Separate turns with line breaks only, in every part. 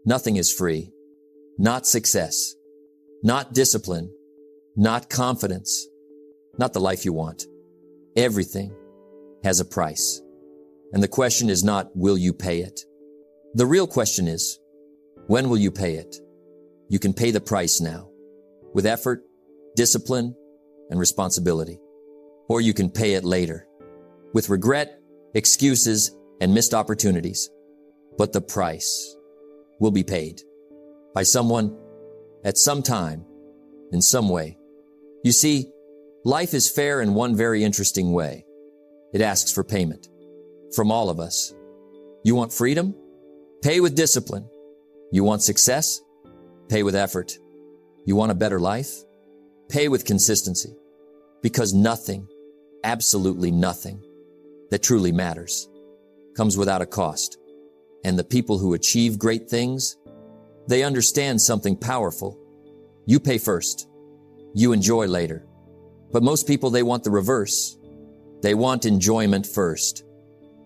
Nothing is free. Not success. Not discipline. Not confidence. Not the life you want. Everything has a price. And the question is not, will you pay it? The real question is, when will you pay it? You can pay the price now, with effort, discipline, and responsibility. Or you can pay it later, with regret, excuses, and missed opportunities. But the price will be paid by someone at some time, in some way. You see, life is fair in one very interesting way. It asks for payment from all of us. You want freedom? Pay with discipline. You want success? Pay with effort. You want a better life? Pay with consistency. Because nothing, absolutely nothing, that truly matters comes without a cost. And the people who achieve great things, they understand something powerful. You pay first. You enjoy later. But most people, they want the reverse. They want enjoyment first,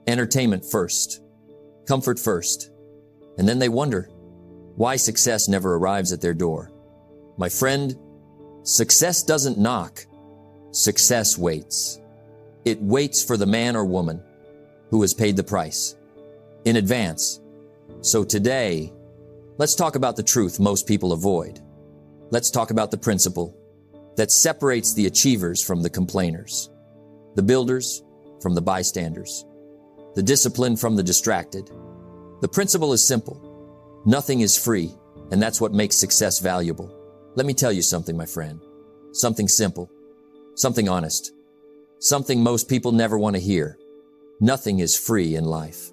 entertainment first, comfort first. And then they wonder why success never arrives at their door. My friend, success doesn't knock. Success waits. It waits for the man or woman who has paid the price in advance. So today, let's talk about the truth most people avoid. Let's talk about the principle that separates the achievers from the complainers, the builders from the bystanders, the disciplined from the distracted. The principle is simple. Nothing is free, and that's what makes success valuable. Let me tell you something, my friend. Something simple, something honest, something most people never want to hear. Nothing is free in life.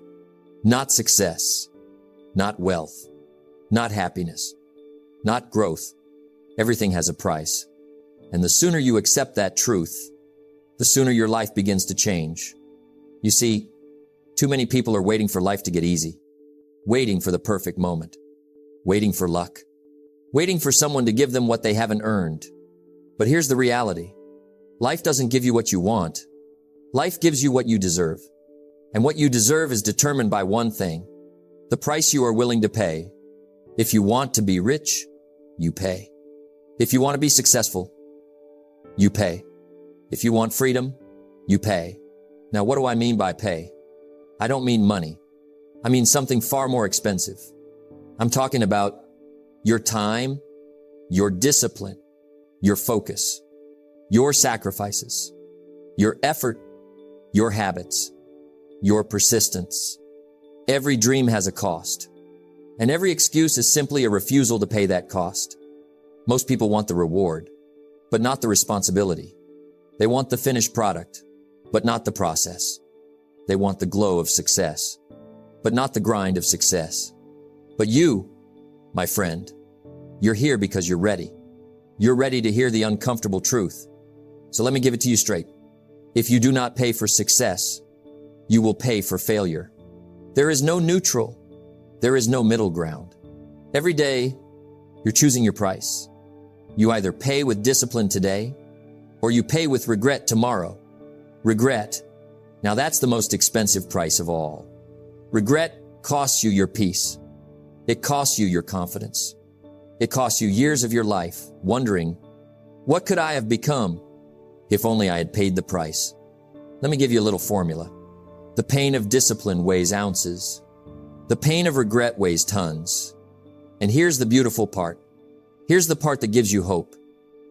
Not success, not wealth, not happiness, not growth. Everything has a price. And the sooner you accept that truth, the sooner your life begins to change. You see, too many people are waiting for life to get easy, waiting for the perfect moment, waiting for luck, waiting for someone to give them what they haven't earned. But here's the reality. Life doesn't give you what you want. Life gives you what you deserve. And what you deserve is determined by one thing, the price you are willing to pay. If you want to be rich, you pay. If you want to be successful, you pay. If you want freedom, you pay. Now, what do I mean by pay? I don't mean money. I mean something far more expensive. I'm talking about your time, your discipline, your focus, your sacrifices, your effort, your habits, your persistence. Every dream has a cost, and every excuse is simply a refusal to pay that cost. Most people want the reward, but not the responsibility. They want the finished product, but not the process. They want the glow of success, but not the grind of success. But you, my friend, you're here because you're ready. You're ready to hear the uncomfortable truth. So let me give it to you straight. If you do not pay for success, you will pay for failure. There is no neutral. There is no middle ground. Every day, you're choosing your price. You either pay with discipline today, or you pay with regret tomorrow. Regret. Now that's the most expensive price of all. Regret costs you your peace. It costs you your confidence. It costs you years of your life wondering, what could I have become if only I had paid the price? Let me give you a little formula. The pain of discipline weighs ounces. The pain of regret weighs tons. And here's the beautiful part. Here's the part that gives you hope.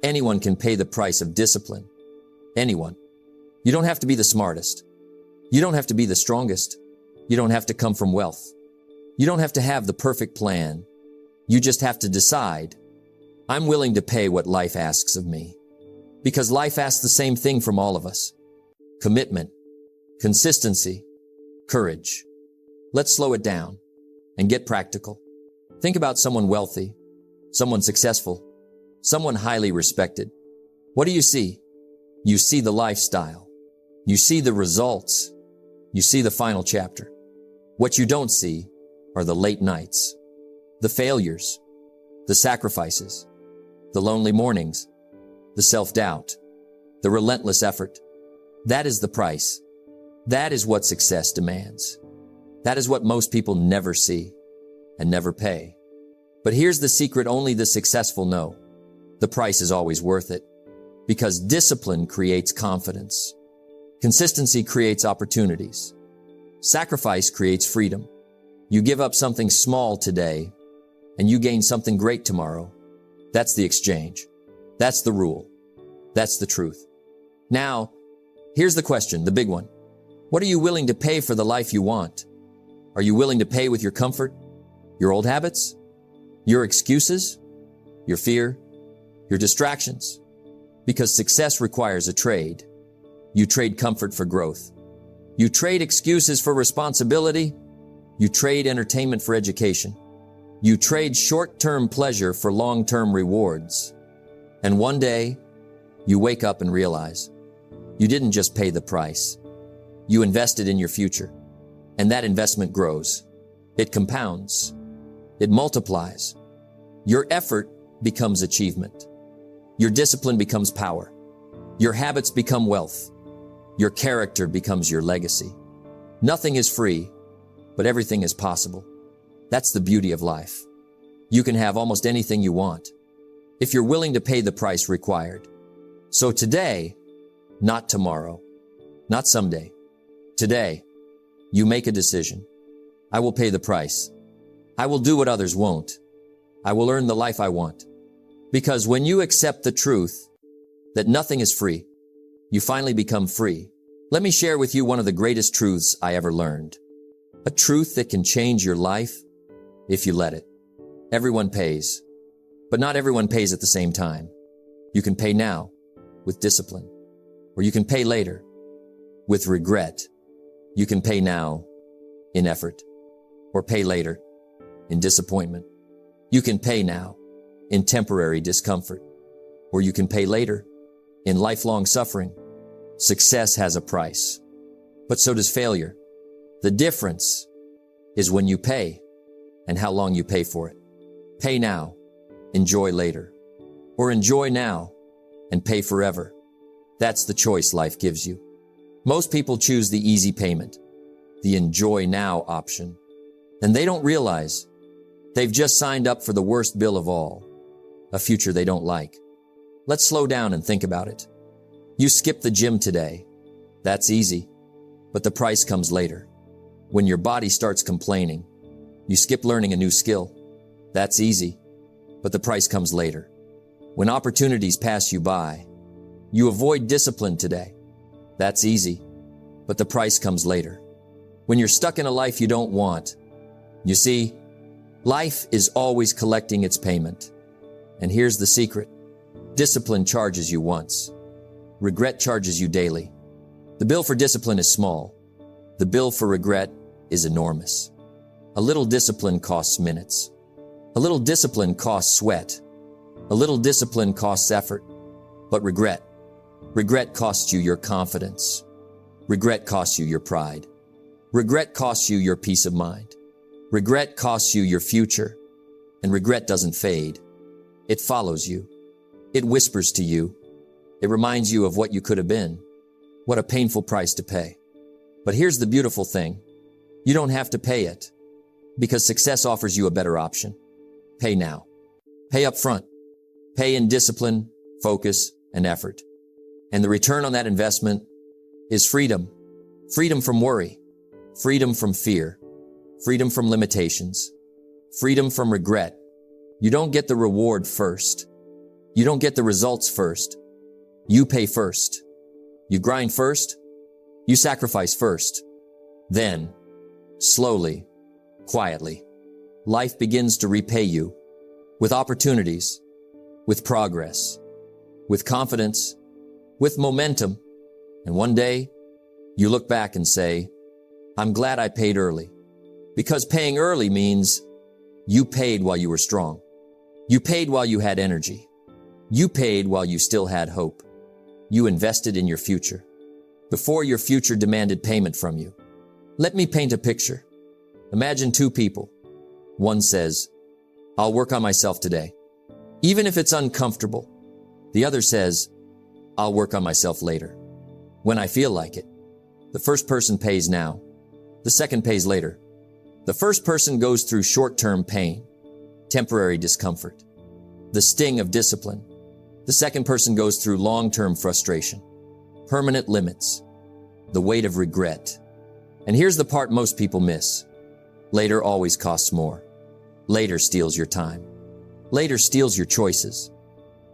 Anyone can pay the price of discipline. Anyone. You don't have to be the smartest. You don't have to be the strongest. You don't have to come from wealth. You don't have to have the perfect plan. You just have to decide, I'm willing to pay what life asks of me. Because life asks the same thing from all of us. Commitment, consistency, courage. Let's slow it down and get practical. Think about someone wealthy, someone successful, someone highly respected. What do you see? You see the lifestyle. You see the results. You see the final chapter. What you don't see are the late nights, the failures, the sacrifices, the lonely mornings, the self-doubt, the relentless effort. That is the price. That is what success demands. That is what most people never see and never pay. But here's the secret only the successful know. The price is always worth it, because discipline creates confidence. Consistency creates opportunities. Sacrifice creates freedom. You give up something small today, and you gain something great tomorrow. That's the exchange. That's the rule. That's the truth. Now, here's the question, the big one. What are you willing to pay for the life you want? Are you willing to pay with your comfort, your old habits, your excuses, your fear, your distractions? Because success requires a trade. You trade comfort for growth. You trade excuses for responsibility. You trade entertainment for education. You trade short-term pleasure for long-term rewards. And one day, you wake up and realize you didn't just pay the price. You invested in your future. And that investment grows. It compounds. It multiplies. Your effort becomes achievement. Your discipline becomes power. Your habits become wealth. Your character becomes your legacy. Nothing is free, but everything is possible. That's the beauty of life. You can have almost anything you want if you're willing to pay the price required. So today, not tomorrow, not someday, today, you make a decision. I will pay the price. I will do what others won't. I will earn the life I want. Because when you accept the truth that nothing is free, you finally become free. Let me share with you one of the greatest truths I ever learned. A truth that can change your life if you let it. Everyone pays, but not everyone pays at the same time. You can pay now with discipline, or you can pay later with regret. You can pay now in effort, or pay later in disappointment. You can pay now in temporary discomfort, or you can pay later in lifelong suffering. Success has a price, but so does failure. The difference is when you pay and how long you pay for it. Pay now, enjoy later, or enjoy now and pay forever. That's the choice life gives you. Most people choose the easy payment, the enjoy now option, and they don't realize they've just signed up for the worst bill of all, a future they don't like. Let's slow down and think about it. You skip the gym today. That's easy, but the price comes later. When your body starts complaining, you skip learning a new skill. That's easy, but the price comes later. When opportunities pass you by, you avoid discipline today. That's easy, but the price comes later. When you're stuck in a life you don't want, you see, life is always collecting its payment. And here's the secret. Discipline charges you once. Regret charges you daily. The bill for discipline is small. The bill for regret is enormous. A little discipline costs minutes. A little discipline costs sweat. A little discipline costs effort. But regret costs you your confidence. Regret costs you your pride. Regret costs you your peace of mind. Regret costs you your future. And regret doesn't fade. It follows you. It whispers to you. It reminds you of what you could have been. What a painful price to pay. But here's the beautiful thing. You don't have to pay it, because success offers you a better option. Pay now. Pay up front. Pay in discipline, focus, and effort. And the return on that investment is freedom. Freedom from worry. Freedom from fear. Freedom from limitations. Freedom from regret. You don't get the reward first. You don't get the results first. You pay first. You grind first. You sacrifice first. Then, slowly, quietly, life begins to repay you with opportunities, with progress, with confidence, with momentum. And one day, you look back and say, I'm glad I paid early. Because paying early means you paid while you were strong. You paid while you had energy. You paid while you still had hope. You invested in your future before your future demanded payment from you. Let me paint a picture. Imagine two people. One says, I'll work on myself today, even if it's uncomfortable. The other says, I'll work on myself later, when I feel like it. The first person pays now. The second pays later. The first person goes through short-term pain, temporary discomfort, the sting of discipline. The second person goes through long-term frustration, permanent limits, the weight of regret. And here's the part most people miss. Later always costs more. Later steals your time. Later steals your choices.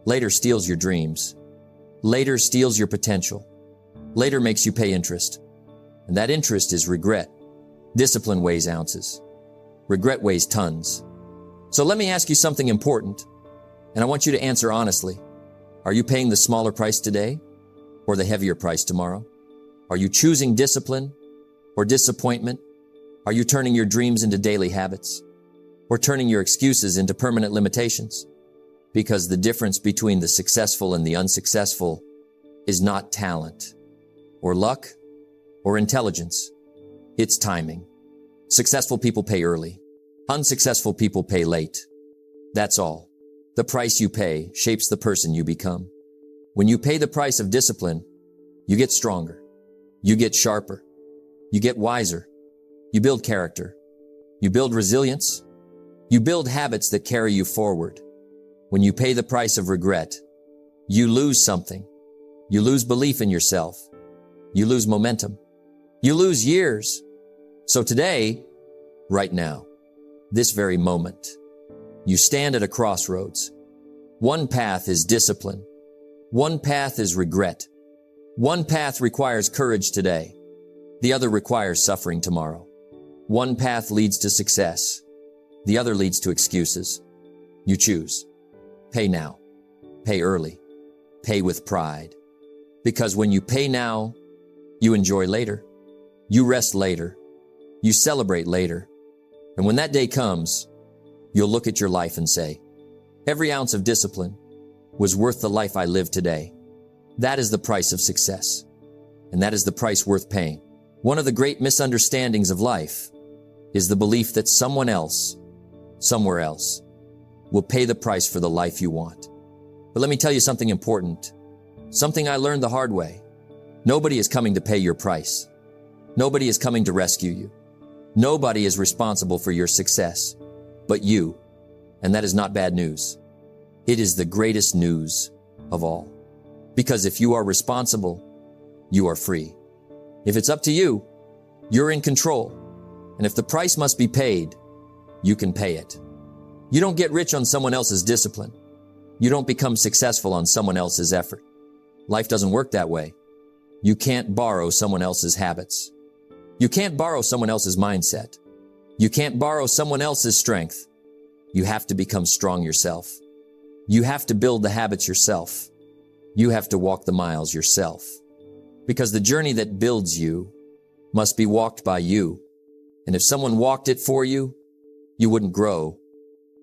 Later steals your dreams. Later steals your potential. Later makes you pay interest. And that interest is regret. Discipline weighs ounces. Regret weighs tons. So let me ask you something important, and I want you to answer honestly. Are you paying the smaller price today or the heavier price tomorrow? Are you choosing discipline or disappointment? Are you turning your dreams into daily habits or turning your excuses into permanent limitations? Because the difference between the successful and the unsuccessful is not talent or luck or intelligence. It's timing. Successful people pay early. Unsuccessful people pay late. That's all. The price you pay shapes the person you become. When you pay the price of discipline, you get stronger. You get sharper. You get wiser. You build character. You build resilience. You build habits that carry you forward. When you pay the price of regret, you lose something. You lose belief in yourself. You lose momentum. You lose years. So today, right now, this very moment, you stand at a crossroads. One path is discipline. One path is regret. One path requires courage today. The other requires suffering tomorrow. One path leads to success. The other leads to excuses. You choose. Pay now. Pay early. Pay with pride. Because when you pay now, you enjoy later. You rest later. You celebrate later. And when that day comes, you'll look at your life and say, every ounce of discipline was worth the life I live today. That is the price of success. And that is the price worth paying. One of the great misunderstandings of life is the belief that someone else, somewhere else, will pay the price for the life you want. But let me tell you something important. Something I learned the hard way. Nobody is coming to pay your price. Nobody is coming to rescue you. Nobody is responsible for your success but you. And that is not bad news. It is the greatest news of all. Because if you are responsible, you are free. If it's up to you, you're in control. And if the price must be paid, you can pay it. You don't get rich on someone else's discipline. You don't become successful on someone else's effort. Life doesn't work that way. You can't borrow someone else's habits. You can't borrow someone else's mindset. You can't borrow someone else's strength. You have to become strong yourself. You have to build the habits yourself. You have to walk the miles yourself. Because the journey that builds you must be walked by you. And if someone walked it for you, you wouldn't grow.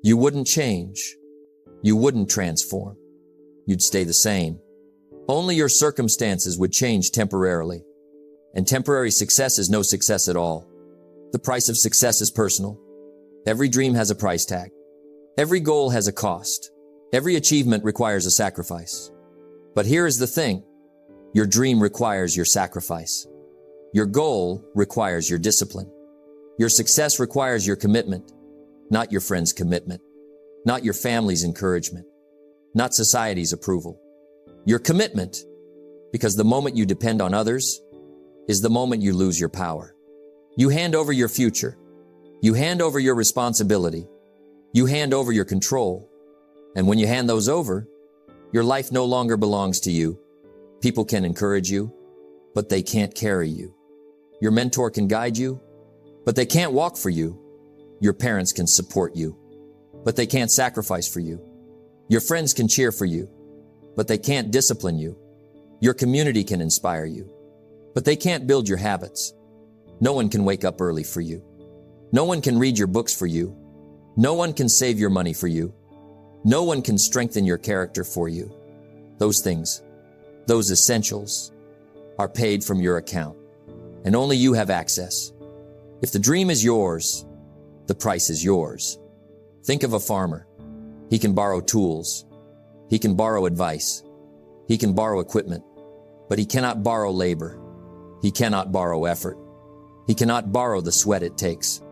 You wouldn't change. You wouldn't transform. You'd stay the same. Only your circumstances would change temporarily. And temporary success is no success at all. The price of success is personal. Every dream has a price tag. Every goal has a cost. Every achievement requires a sacrifice. But here is the thing. Your dream requires your sacrifice. Your goal requires your discipline. Your success requires your commitment, not your friend's commitment, not your family's encouragement, not society's approval. Your commitment, because the moment you depend on others is the moment you lose your power. You hand over your future. You hand over your responsibility. You hand over your control. And when you hand those over, your life no longer belongs to you. People can encourage you, but they can't carry you. Your mentor can guide you, but they can't walk for you. Your parents can support you, but they can't sacrifice for you. Your friends can cheer for you, but they can't discipline you. Your community can inspire you, but they can't build your habits. No one can wake up early for you. No one can read your books for you. No one can save your money for you. No one can strengthen your character for you. Those things, those essentials, are paid from your account, and only you have access. If the dream is yours, the price is yours. Think of a farmer. He can borrow tools. He can borrow advice. He can borrow equipment, but he cannot borrow labor. He cannot borrow effort. He cannot borrow the sweat it takes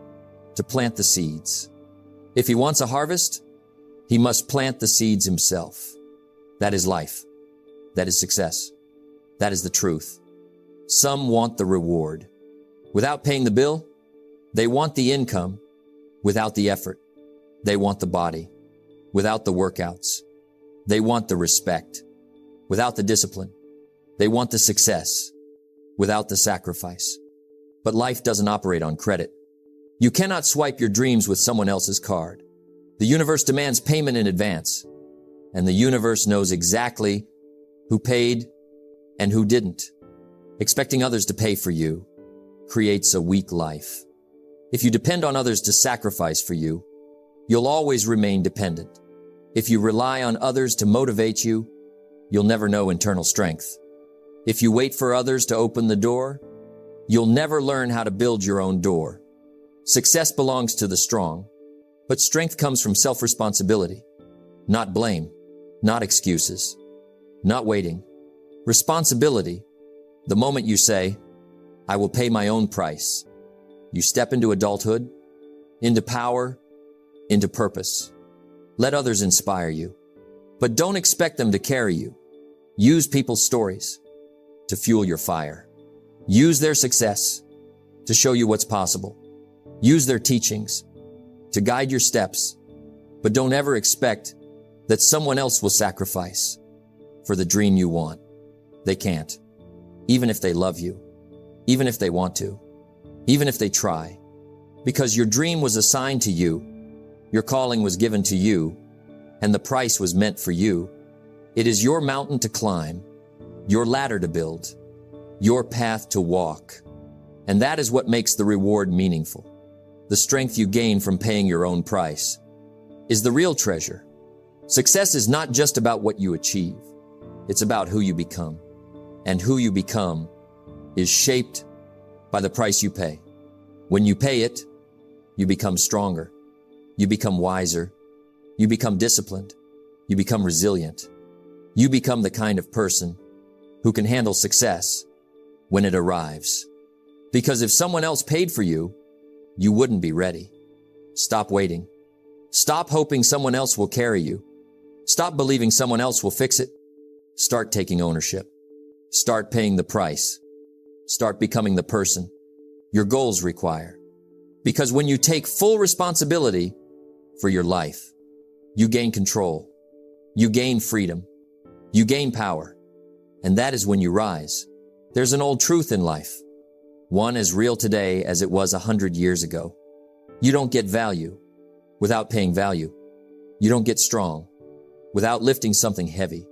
to plant the seeds. If he wants a harvest, he must plant the seeds himself. That is life. That is success. That is the truth. Some want the reward. Without paying the bill, they want the income without the effort. They want the body without the workouts. They want the respect without the discipline. They want the success without the sacrifice. But life doesn't operate on credit. You cannot swipe your dreams with someone else's card. The universe demands payment in advance, and the universe knows exactly who paid and who didn't. Expecting others to pay for you creates a weak life. If you depend on others to sacrifice for you, you'll always remain dependent. If you rely on others to motivate you, you'll never know internal strength. If you wait for others to open the door, you'll never learn how to build your own door. Success belongs to the strong, but strength comes from self-responsibility, not blame, not excuses, not waiting. Responsibility, the moment you say, I will pay my own price. You step into adulthood, into power, into purpose. Let others inspire you, but don't expect them to carry you. Use people's stories to fuel your fire. Use their success to show you what's possible. Use their teachings to guide your steps, but don't ever expect that someone else will sacrifice for the dream you want. They can't, even if they love you, even if they want to, even if they try, because your dream was assigned to you, your calling was given to you, and the price was meant for you. It is your mountain to climb, your ladder to build, your path to walk. And that is what makes the reward meaningful. The strength you gain from paying your own price is the real treasure. Success is not just about what you achieve. It's about who you become. And who you become is shaped by the price you pay. When you pay it, you become stronger. You become wiser. You become disciplined. You become resilient. You become the kind of person who can handle success when it arrives. Because if someone else paid for you, you wouldn't be ready. Stop waiting. Stop hoping someone else will carry you. Stop believing someone else will fix it. Start taking ownership. Start paying the price. Start becoming the person your goals require. Because when you take full responsibility for your life, you gain control. You gain freedom. You gain power. And that is when you rise. There's an old truth in life, one as real today as it was 100 years ago. You don't get value without paying value. You don't get strong without lifting something heavy.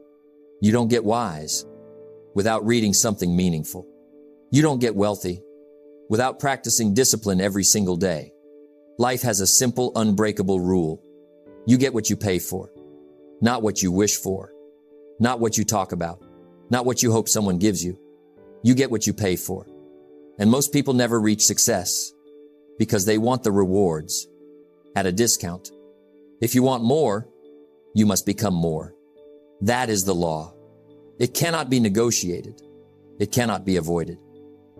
You don't get wise without reading something meaningful. You don't get wealthy without practicing discipline every single day. Life has a simple, unbreakable rule. You get what you pay for, not what you wish for, not what you talk about, not what you hope someone gives you. You get what you pay for. And most people never reach success because they want the rewards at a discount. If you want more, you must become more. That is the law. It cannot be negotiated. It cannot be avoided.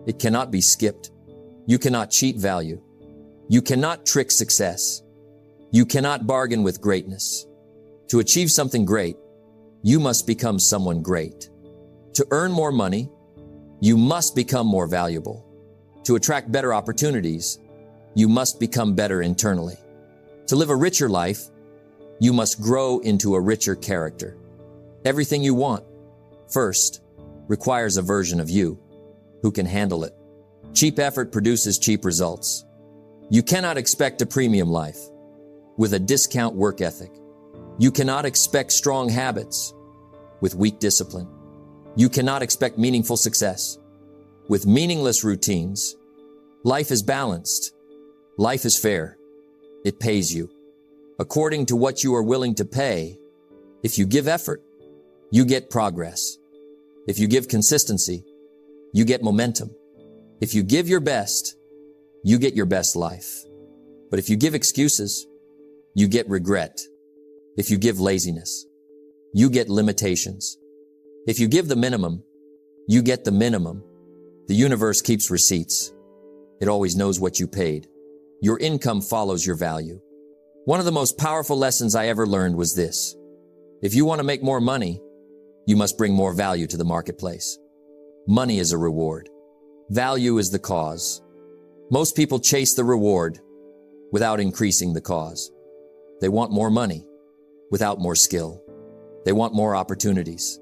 It cannot be skipped. You cannot cheat value. You cannot trick success. You cannot bargain with greatness. To achieve something great, you must become someone great. To earn more money, you must become more valuable. To attract better opportunities, you must become better internally. To live a richer life, you must grow into a richer character. Everything you want, first, requires a version of you who can handle it. Cheap effort produces cheap results. You cannot expect a premium life with a discount work ethic. You cannot expect strong habits with weak discipline. You cannot expect meaningful success with meaningless routines. Life is balanced. Life is fair. It pays you according to what you are willing to pay. If you give effort, you get progress. If you give consistency, you get momentum. If you give your best, you get your best life. But if you give excuses, you get regret. If you give laziness, you get limitations. If you give the minimum, you get the minimum. The universe keeps receipts. It always knows what you paid. Your income follows your value. One of the most powerful lessons I ever learned was this. If you want to make more money, you must bring more value to the marketplace. Money is a reward. Value is the cause. Most people chase the reward without increasing the cause. They want more money without more skill. They want more opportunities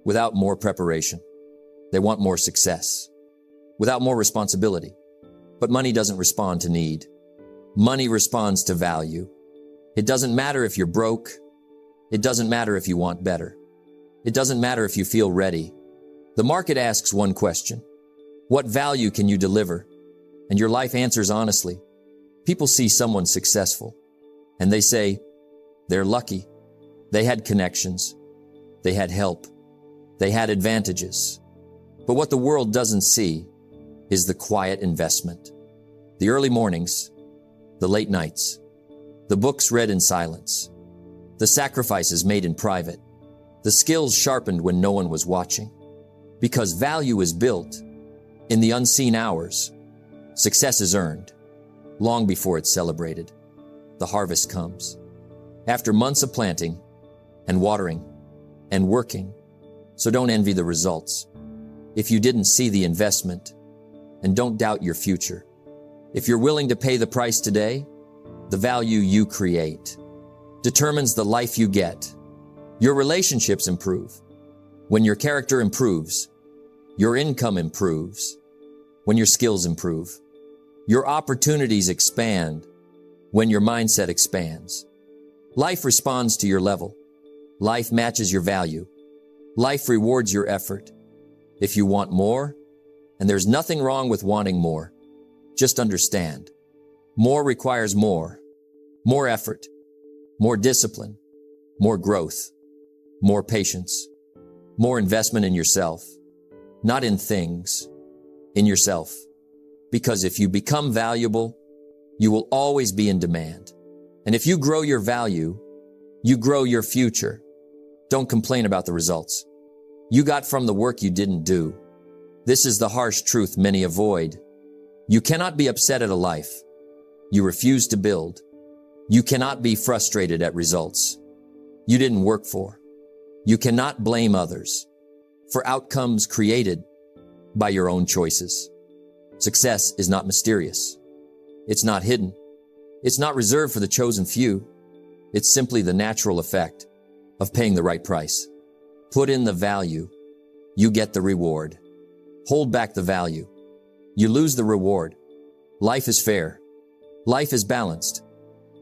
without more preparation. They want more success without more responsibility. But money doesn't respond to need. Money responds to value. It doesn't matter if you're broke. It doesn't matter if you want better. It doesn't matter if you feel ready. The market asks one question. What value can you deliver? And your life answers honestly. People see someone successful and they say, they're lucky. They had connections. They had help. They had advantages. But what the world doesn't see is the quiet investment. The early mornings, the late nights, the books read in silence, the sacrifices made in private, the skills sharpened when no one was watching. Because value is built in the unseen hours. Success is earned long before it's celebrated. The harvest comes after months of planting and watering and working. So don't envy the results if you didn't see the investment, and don't doubt your future. If you're willing to pay the price today, the value you create determines the life you get. Your relationships improve. When your character improves, your income improves. When your skills improve, your opportunities expand. When your mindset expands, life responds to your level. Life matches your value. Life rewards your effort. If you want more, and there's nothing wrong with wanting more, just understand, more requires more effort, more discipline, more growth, more patience, more investment in yourself, not in things, in yourself. Because if you become valuable, you will always be in demand. And if you grow your value, you grow your future. Don't complain about the results you got from the work you didn't do. This is the harsh truth many avoid. You cannot be upset at a life you refuse to build. You cannot be frustrated at results you didn't work for. You cannot blame others for outcomes created by your own choices. Success is not mysterious. It's not hidden. It's not reserved for the chosen few. It's simply the natural effect of paying the right price. Put in the value, you get the reward. Hold back the value, you lose the reward. Life is fair. Life is balanced.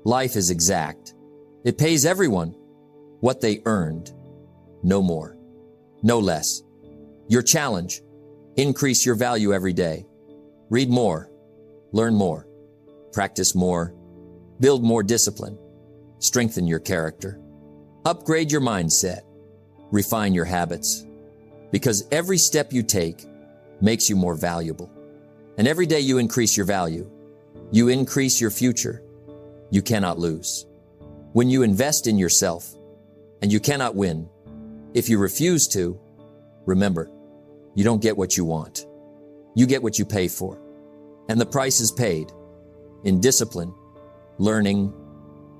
Life is exact. It pays everyone what they earned. No more, no less. Your challenge, increase your value every day. Read more, learn more, practice more, build more discipline, strengthen your character, upgrade your mindset, refine your habits, because every step you take makes you more valuable. And every day you increase your value, you increase your future. You cannot lose. When you invest in yourself, and you cannot win, if you refuse to, remember, you don't get what you want. You get what you pay for. And the price is paid in discipline, learning,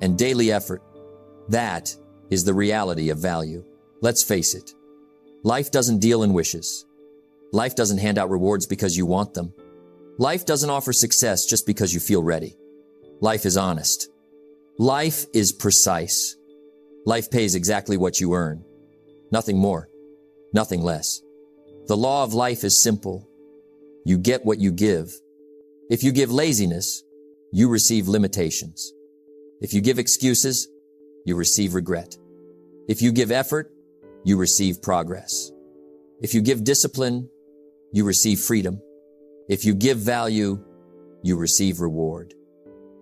and daily effort. That is the reality of value. Let's face it. Life doesn't deal in wishes. Life doesn't hand out rewards because you want them. Life doesn't offer success just because you feel ready. Life is honest. Life is precise. Life pays exactly what you earn. Nothing more, nothing less. The law of life is simple. You get what you give. If you give laziness, you receive limitations. If you give excuses, you receive regret. If you give effort, you receive progress. If you give discipline, you receive freedom. If you give value, you receive reward.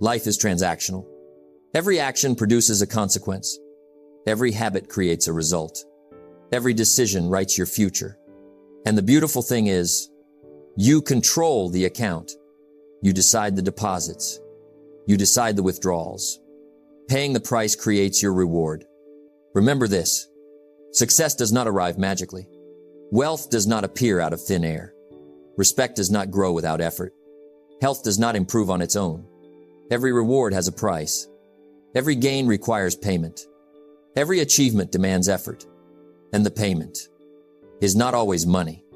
Life is transactional. Every action produces a consequence. Every habit creates a result. Every decision writes your future. And the beautiful thing is, you control the account. You decide the deposits. You decide the withdrawals. Paying the price creates your reward. Remember this. Success does not arrive magically. Wealth does not appear out of thin air. Respect does not grow without effort. Health does not improve on its own. Every reward has a price. Every gain requires payment. Every achievement demands effort. And the payment is not always money.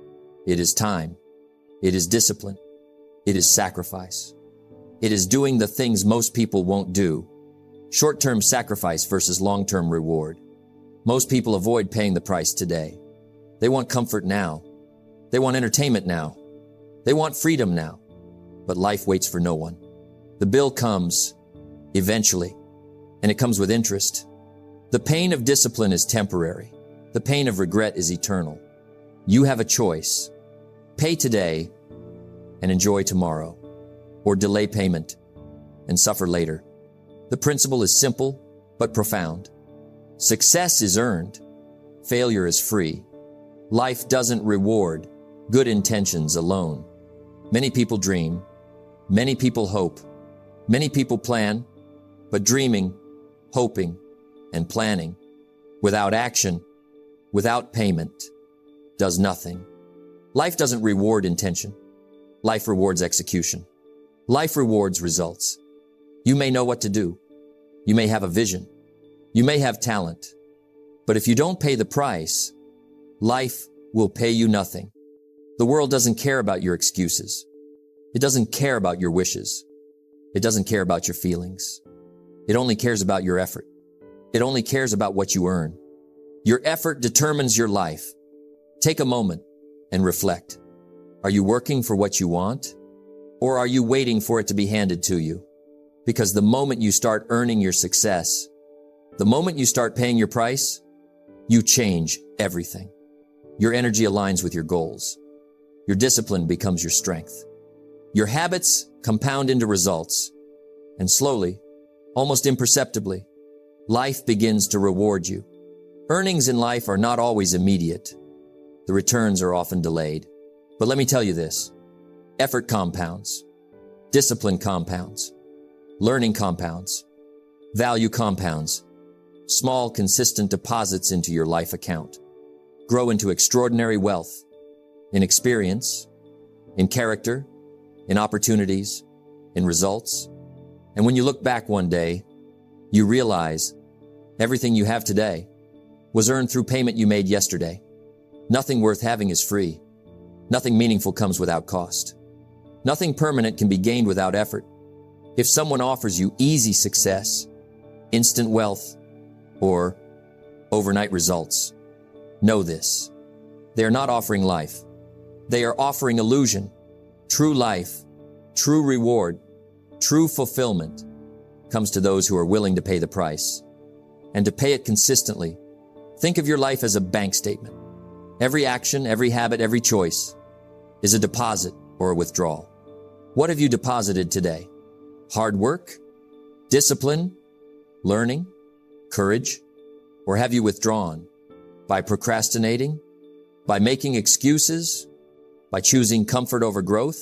It is time. It is discipline. It is sacrifice. It is doing the things most people won't do. Short-term sacrifice versus long-term reward. Most people avoid paying the price today. They want comfort now. They want entertainment now. They want freedom now. But life waits for no one. The bill comes eventually, and it comes with interest. The pain of discipline is temporary. The pain of regret is eternal. You have a choice. Pay today and enjoy tomorrow, or delay payment and suffer later. The principle is simple but profound. Success is earned. Failure is free. Life doesn't reward good intentions alone. Many people dream. Many people hope. Many people plan. But dreaming, hoping, and planning without action, without payment, does nothing. Life doesn't reward intention. Life rewards execution. Life rewards results. You may know what to do. You may have a vision. You may have talent. But if you don't pay the price, life will pay you nothing. The world doesn't care about your excuses. It doesn't care about your wishes. It doesn't care about your feelings. It only cares about your effort. It only cares about what you earn. Your effort determines your life. Take a moment and reflect. Are you working for what you want? Or are you waiting for it to be handed to you? Because the moment you start earning your success, the moment you start paying your price, you change everything. Your energy aligns with your goals. Your discipline becomes your strength. Your habits compound into results. And slowly, almost imperceptibly, life begins to reward you. Earnings in life are not always immediate. The returns are often delayed. But let me tell you this. Effort compounds. Discipline compounds. Learning compounds. Value compounds. Small, consistent deposits into your life account grow into extraordinary wealth in experience, in character, in opportunities, in results. And when you look back one day, you realize everything you have today was earned through payment you made yesterday. Nothing worth having is free. Nothing meaningful comes without cost. Nothing permanent can be gained without effort. If someone offers you easy success, instant wealth, or overnight results, know this. They are not offering life. They are offering illusion. True life, true reward, true fulfillment comes to those who are willing to pay the price and to pay it consistently. Think of your life as a bank statement. Every action, every habit, every choice is a deposit or a withdrawal. What have you deposited today? Hard work, discipline, learning, courage, or have you withdrawn by procrastinating, by making excuses, by choosing comfort over growth?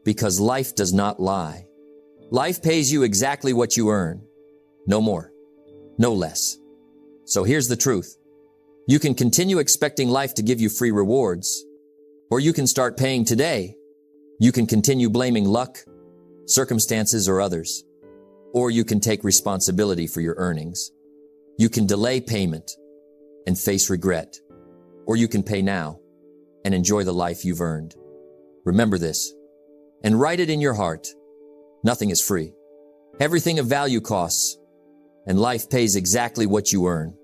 Because life does not lie. Life pays you exactly what you earn. No more, no less. So here's the truth. You can continue expecting life to give you free rewards, or you can start paying today. You can continue blaming luck, circumstances, or others, or you can take responsibility for your earnings. You can delay payment and face regret, or you can pay now and enjoy the life you've earned. Remember this and write it in your heart. Nothing is free. Everything of value costs, and life pays exactly what you earn.